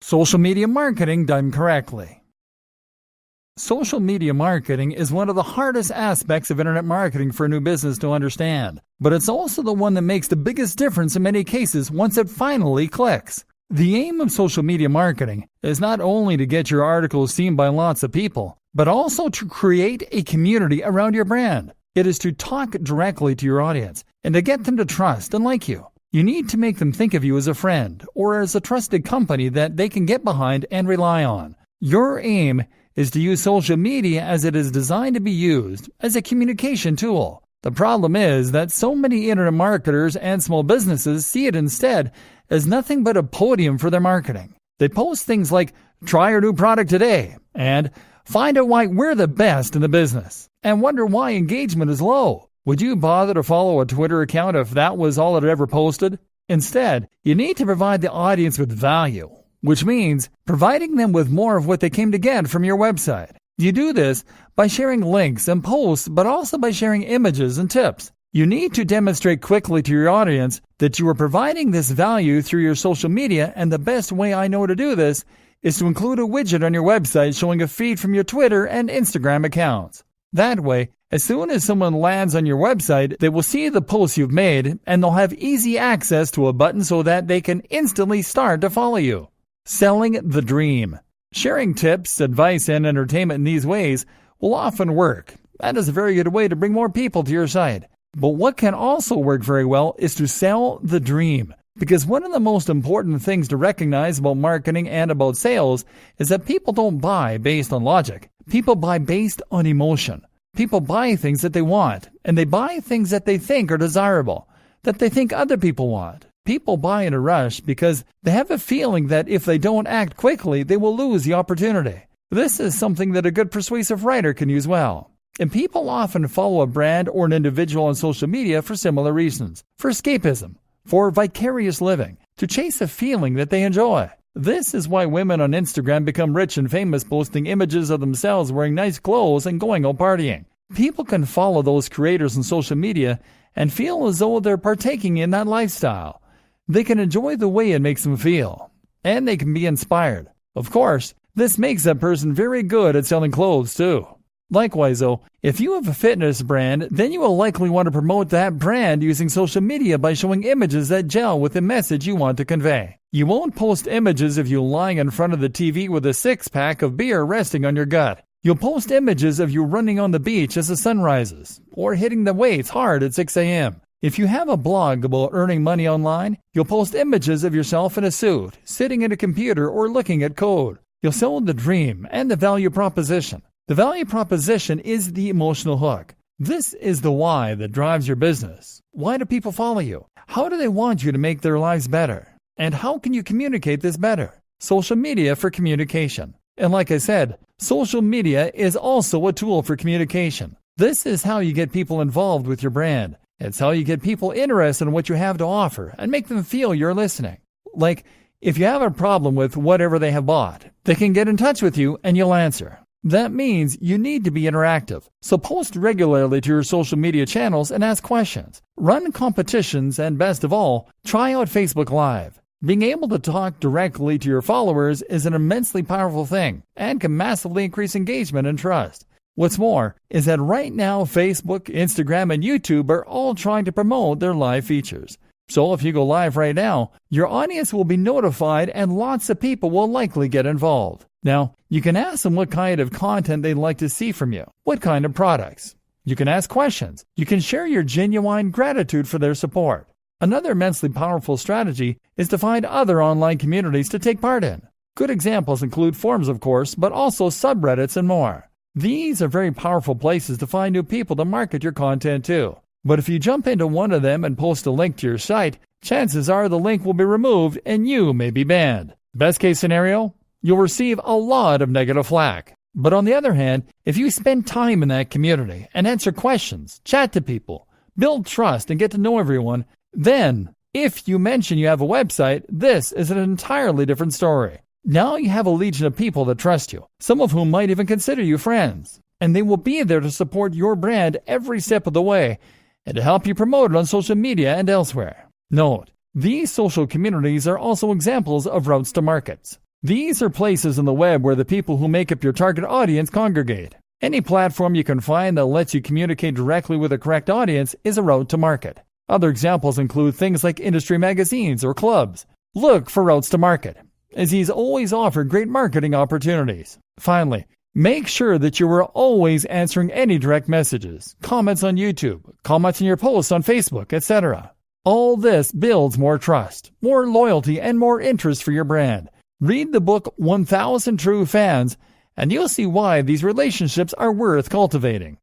Social media marketing done correctly. Social media marketing is one of the hardest aspects of internet marketing for a new business to understand, but it's also the one that makes the biggest difference in many cases once it finally clicks. The aim of social media marketing is not only to get your articles seen by lots of people, but also to create a community around your brand. It is to talk directly to your audience and to get them to trust and like you. You need to make them think of you as a friend or as a trusted company that they can get behind and rely on. Your aim is to use social media as it is designed to be used as a communication tool. The problem is that so many internet marketers and small businesses see it instead as nothing but a podium for their marketing. They post things like, "Try our new product today," and "Find out why we're the best in the business," and wonder why engagement is low. Would you bother to follow a Twitter account if that was all it ever posted? Instead, you need to provide the audience with value, which means providing them with more of what they came to get from your website. You do this by sharing links and posts, but also by sharing images and tips. You need to demonstrate quickly to your audience that you are providing this value through your social media, and the best way I know to do this is to include a widget on your website showing a feed from your Twitter and Instagram accounts. That way, as soon as someone lands on your website, they will see the posts you've made, and they'll have easy access to a button so that they can instantly start to follow you. Selling the dream. Sharing tips, advice, and entertainment in these ways will often work. That is a very good way to bring more people to your site. But what can also work very well is to sell the dream. Because one of the most important things to recognize about marketing and about sales is that people don't buy based on logic. People buy based on emotion. People buy things that they want, and they buy things that they think are desirable, that they think other people want. People buy in a rush because they have a feeling that if they don't act quickly, they will lose the opportunity. This is something that a good persuasive writer can use well. And people often follow a brand or an individual on social media for similar reasons. For escapism, for vicarious living, to chase a feeling that they enjoy. This is why women on Instagram become rich and famous posting images of themselves wearing nice clothes and going out partying. People can follow those creators on social media and feel as though they're partaking in that lifestyle. They can enjoy the way it makes them feel, and they can be inspired. Of course, this makes that person very good at selling clothes too. Likewise though, if you have a fitness brand, then you will likely want to promote that brand using social media by showing images that gel with the message you want to convey. You won't post images of you lying in front of the TV with a six-pack of beer resting on your gut. You'll post images of you running on the beach as the sun rises, or hitting the weights hard at 6 a.m. If you have a blog about earning money online, you'll post images of yourself in a suit, sitting at a computer or looking at code. You'll sell the dream and the value proposition. The value proposition is the emotional hook. This is the why that drives your business. Why do people follow you? How do they want you to make their lives better? And how can you communicate this better? Social media for communication. And like I said, social media is also a tool for communication. This is how you get people involved with your brand. It's how you get people interested in what you have to offer and make them feel you're listening. Like, if you have a problem with whatever they have bought, they can get in touch with you and you'll answer. That means you need to be interactive. So post regularly to your social media channels and ask questions. Run competitions and best of all, try out Facebook Live. Being able to talk directly to your followers is an immensely powerful thing and can massively increase engagement and trust. What's more is that right now Facebook, Instagram, and YouTube are all trying to promote their live features. So if you go live right now, your audience will be notified and lots of people will likely get involved. Now, you can ask them what kind of content they'd like to see from you, what kind of products. You can ask questions. You can share your genuine gratitude for their support. Another immensely powerful strategy is to find other online communities to take part in. Good examples include forums, of course, but also subreddits and more. These are very powerful places to find new people to market your content to. But if you jump into one of them and post a link to your site, chances are the link will be removed and you may be banned. Best case scenario, you'll receive a lot of negative flack. But on the other hand, if you spend time in that community and answer questions, chat to people, build trust and get to know everyone, then if you mention you have a website, this is an entirely different story. Now you have a legion of people that trust you, some of whom might even consider you friends. And they will be there to support your brand every step of the way and to help you promote it on social media and elsewhere. Note, these social communities are also examples of routes to markets. These are places on the web where the people who make up your target audience congregate. Any platform you can find that lets you communicate directly with the correct audience is a route to market. Other examples include things like industry magazines or clubs. Look for routes to market, as these always offer great marketing opportunities. Finally, make sure that you are always answering any direct messages, comments on YouTube, comments in your posts on Facebook, etc. All this builds more trust, more loyalty, and more interest for your brand. Read the book 1000 True Fans, and you'll see why these relationships are worth cultivating.